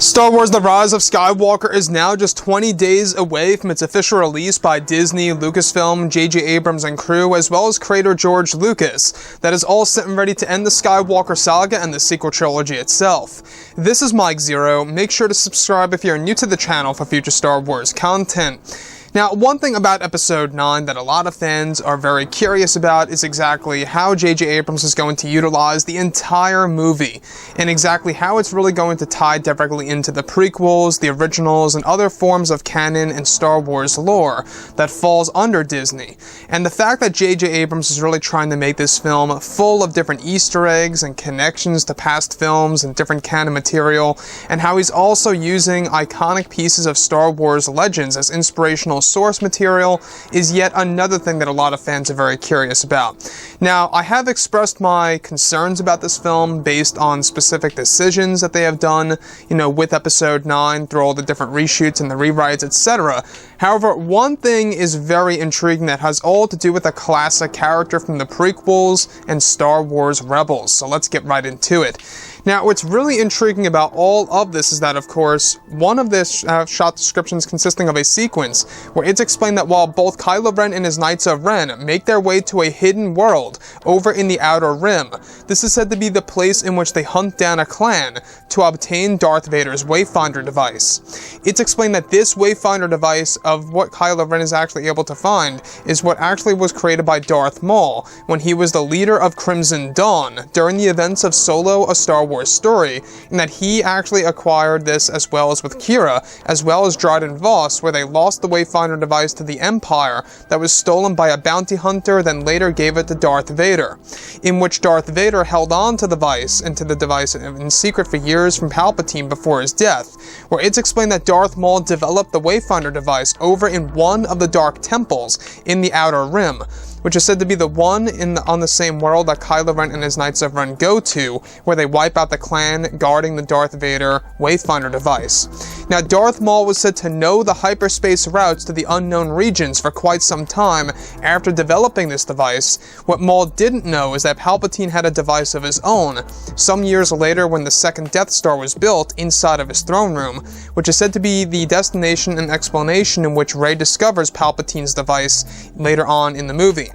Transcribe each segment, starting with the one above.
Star Wars The Rise of Skywalker is now just 20 days away from its official release by Disney, Lucasfilm, J.J. Abrams and crew, as well as creator George Lucas. That is all set and ready to end the Skywalker saga and the sequel trilogy itself. This is Mike Zero. Make sure to subscribe if you're new to the channel for future Star Wars content. Now, one thing about Episode 9 that a lot of fans are very curious about is exactly how J.J. Abrams is going to utilize the entire movie, and exactly how it's really going to tie directly into the prequels, the originals, and other forms of canon and Star Wars lore that falls under Disney. And the fact that J.J. Abrams is really trying to make this film full of different Easter eggs and connections to past films and different canon material, and how he's also using iconic pieces of Star Wars legends as inspirational source material is yet another thing that a lot of fans are very curious about. Now, I have expressed my concerns about this film based on specific decisions that they have done, with Episode 9 through all the different reshoots and the rewrites, etc. However, one thing is very intriguing that has all to do with a classic character from the prequels and Star Wars Rebels, so let's get right into it. Now, what's really intriguing about all of this is that, of course, one of the shot descriptions consisting of a sequence where it's explained that while both Kylo Ren and his Knights of Ren make their way to a hidden world over in the Outer Rim, this is said to be the place in which they hunt down a clan to obtain Darth Vader's Wayfinder device. It's explained that this Wayfinder device of what Kylo Ren is actually able to find is what actually was created by Darth Maul when he was the leader of Crimson Dawn during the events of Solo: A Star Wars Story, and that he actually acquired this as well as with Kira, as well as Dryden Voss, where they lost the Wayfinder device to the Empire that was stolen by a bounty hunter, then later gave it to Darth Vader, in which Darth Vader held on to the device in secret for years from Palpatine before his death, where it's explained that Darth Maul developed the Wayfinder device over in one of the Dark Temples in the Outer Rim, which is said to be the one on the same world that Kylo Ren and his Knights of Ren go to, where they wipe out the clan guarding the Darth Vader Wayfinder device. Now, Darth Maul was said to know the hyperspace routes to the unknown regions for quite some time after developing this device. What Maul didn't know is that Palpatine had a device of his own, some years later when the second Death Star was built inside of his throne room, which is said to be the destination and explanation in which Rey discovers Palpatine's device later on in the movie.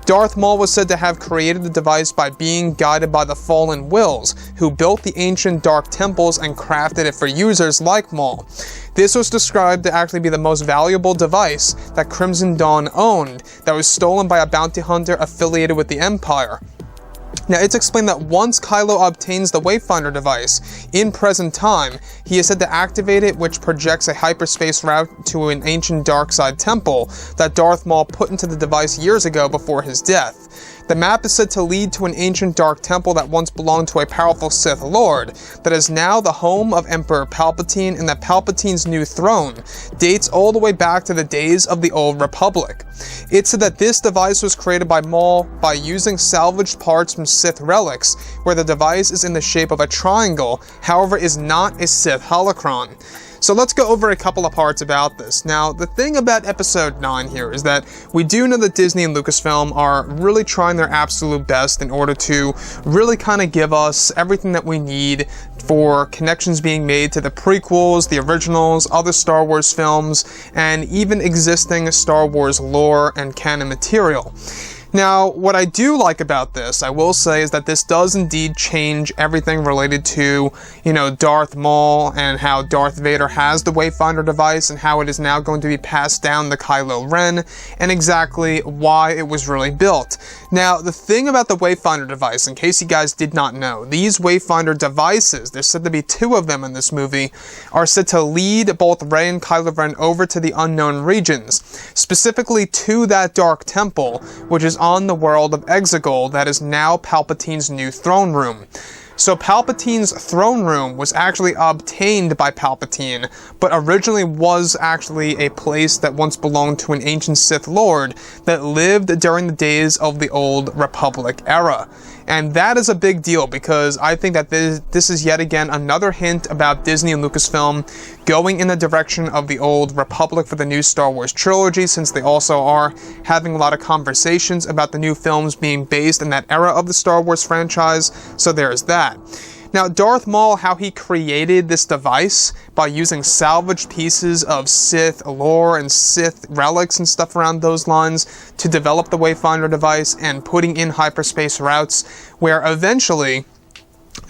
Darth Maul was said to have created the device by being guided by the Fallen Wills, who built the ancient Dark Temples and crafted it for users like Maul. This was described to actually be the most valuable device that Crimson Dawn owned that was stolen by a bounty hunter affiliated with the Empire. Now, it's explained that once Kylo obtains the Wayfinder device, in present time, he is said to activate it, which projects a hyperspace route to an ancient dark side temple that Darth Maul put into the device years ago before his death. The map is said to lead to an ancient dark temple that once belonged to a powerful Sith Lord, that is now the home of Emperor Palpatine, and that Palpatine's new throne dates all the way back to the days of the Old Republic. It's said that this device was created by Maul by using salvaged parts from Sith relics, where the device is in the shape of a triangle, however is not a Sith holocron. So let's go over a couple of parts about this. Now, the thing about Episode 9 here is that we do know that Disney and Lucasfilm are really trying their absolute best in order to really kind of give us everything that we need for connections being made to the prequels, the originals, other Star Wars films, and even existing Star Wars lore and canon material. Now, what I do like about this, I will say, is that this does indeed change everything related to, Darth Maul and how Darth Vader has the Wayfinder device and how it is now going to be passed down to Kylo Ren and exactly why it was really built. Now, the thing about the Wayfinder device, in case you guys did not know, these Wayfinder devices, there's said to be 2 of them in this movie, are said to lead both Rey and Kylo Ren over to the unknown regions, specifically to that Dark Temple, which is on the world of Exegol that is now Palpatine's new throne room. So Palpatine's throne room was actually obtained by Palpatine, but originally was actually a place that once belonged to an ancient Sith Lord that lived during the days of the Old Republic era. And that is a big deal because I think that this is yet again another hint about Disney and Lucasfilm going in the direction of the Old Republic for the new Star Wars trilogy, since they also are having a lot of conversations about the new films being based in that era of the Star Wars franchise, so there's that. Now, Darth Maul, how he created this device by using salvaged pieces of Sith lore and Sith relics and stuff around those lines to develop the Wayfinder device and putting in hyperspace routes where eventually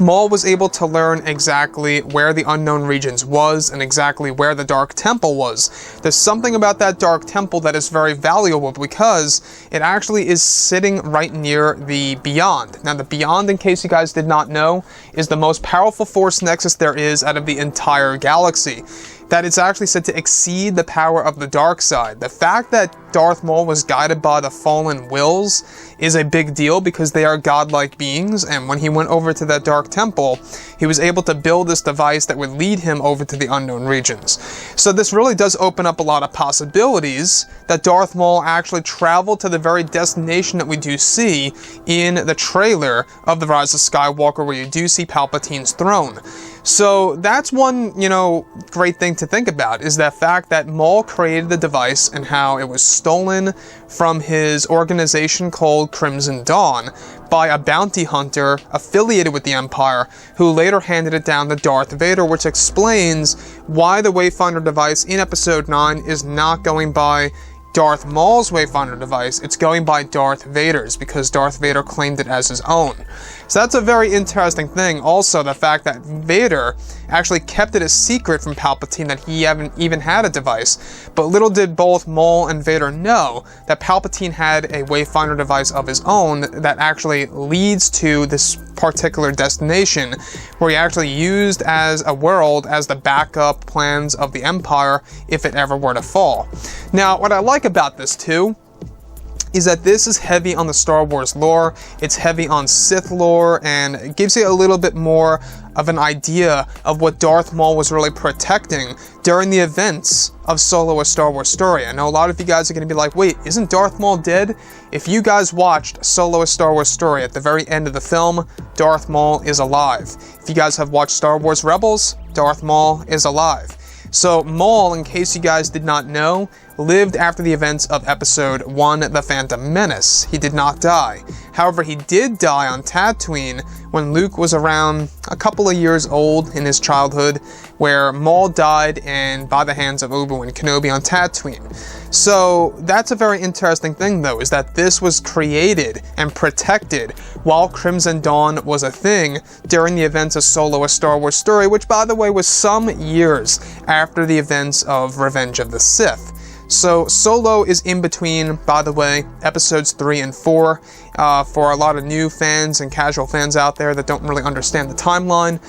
Maul was able to learn exactly where the unknown regions was and exactly where the Dark Temple was. There's something about that Dark Temple that is very valuable because it actually is sitting right near the Beyond. Now, the Beyond, in case you guys did not know, is the most powerful force nexus there is out of the entire galaxy. That it's actually said to exceed the power of the dark side. The fact that Darth Maul was guided by the fallen wills is a big deal because they are godlike beings, and when he went over to that Dark Temple, he was able to build this device that would lead him over to the unknown regions. So this really does open up a lot of possibilities that Darth Maul actually traveled to the very destination that we do see in the trailer of The Rise of Skywalker, where you do see Palpatine's throne. So that's one, great thing to think about, is that fact that Maul created the device and how it was stolen from his organization called Crimson Dawn by a bounty hunter affiliated with the Empire, who later handed it down to Darth Vader, which explains why the Wayfinder device in Episode 9 is not going by Darth Maul's Wayfinder device, it's going by Darth Vader's, because Darth Vader claimed it as his own. So that's a very interesting thing. Also, the fact that Vader actually kept it a secret from Palpatine that he even had a device. But little did both Maul and Vader know that Palpatine had a Wayfinder device of his own that actually leads to this particular destination, where he actually used as a world as the backup plans of the Empire if it ever were to fall. Now, what I like about this too is that this is heavy on the Star Wars lore, it's heavy on Sith lore, and it gives you a little bit more of an idea of what Darth Maul was really protecting during the events of Solo: A Star Wars Story. I know a lot of you guys are going to be like, wait, isn't Darth Maul dead? If you guys watched Solo: A Star Wars Story, at the very end of the film, Darth Maul is alive. If you guys have watched Star Wars Rebels, Darth Maul is alive. So Maul, in case you guys did not know, lived after the events of Episode 1, The Phantom Menace. He did not die. However, he did die on Tatooine when Luke was around a couple of years old in his childhood, where Maul died by the hands of Obi-Wan Kenobi on Tatooine. So that's a very interesting thing, though, is that this was created and protected while Crimson Dawn was a thing during the events of Solo: A Star Wars Story, which, by the way, was some years after the events of Revenge of the Sith. So Solo is in between, by the way, episodes 3 and 4. For a lot of new fans and casual fans out there that don't really understand the timeline,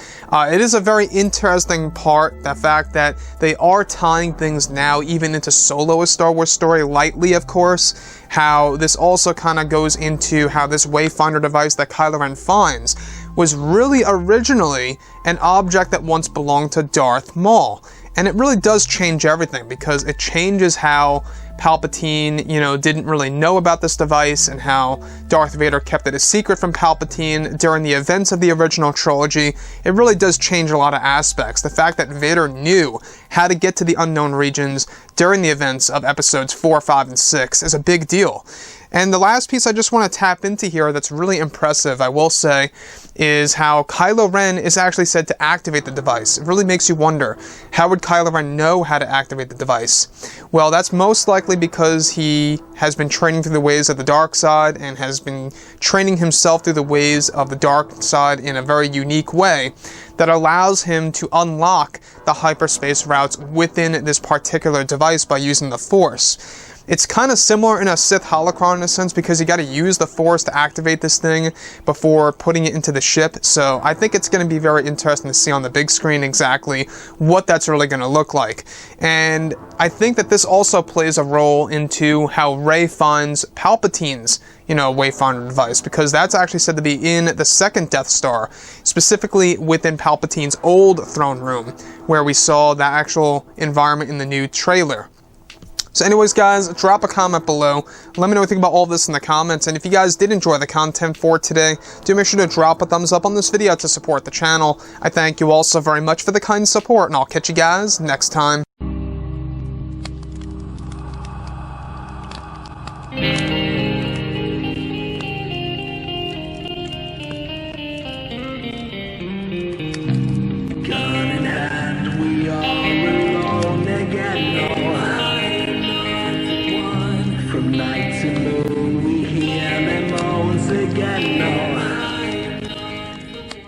it is a very interesting part, the fact that they are tying things now even into Solo: A Star Wars Story, lightly of course, how this also kind of goes into how this Wayfinder device that Kylo Ren finds was really originally an object that once belonged to Darth Maul. And it really does change everything, because it changes how Palpatine, didn't really know about this device, and how Darth Vader kept it a secret from Palpatine during the events of the original trilogy. It really does change a lot of aspects. The fact that Vader knew how to get to the unknown regions during the events of episodes 4, 5, and 6 is a big deal. And the last piece I just want to tap into here that's really impressive, I will say, is how Kylo Ren is actually said to activate the device. It really makes you wonder, how would Kylo Ren know how to activate the device? Well, that's most likely because he has been training through the ways of the dark side and has been training himself through the ways of the dark side in a very unique way that allows him to unlock the hyperspace routes within this particular device by using the Force. It's kind of similar in a Sith holocron in a sense, because you got to use the Force to activate this thing before putting it into the ship. So I think it's going to be very interesting to see on the big screen exactly what that's really going to look like. And I think that this also plays a role into how Rey finds Palpatine's Wayfinder device, because that's actually said to be in the second Death Star, specifically within Palpatine's old throne room, where we saw that actual environment in the new trailer. So anyways, guys, drop a comment below. Let me know what you think about all this in the comments. And if you guys did enjoy the content for today, do make sure to drop a thumbs up on this video to support the channel. I thank you all so very much for the kind support, and I'll catch you guys next time. Simone, we here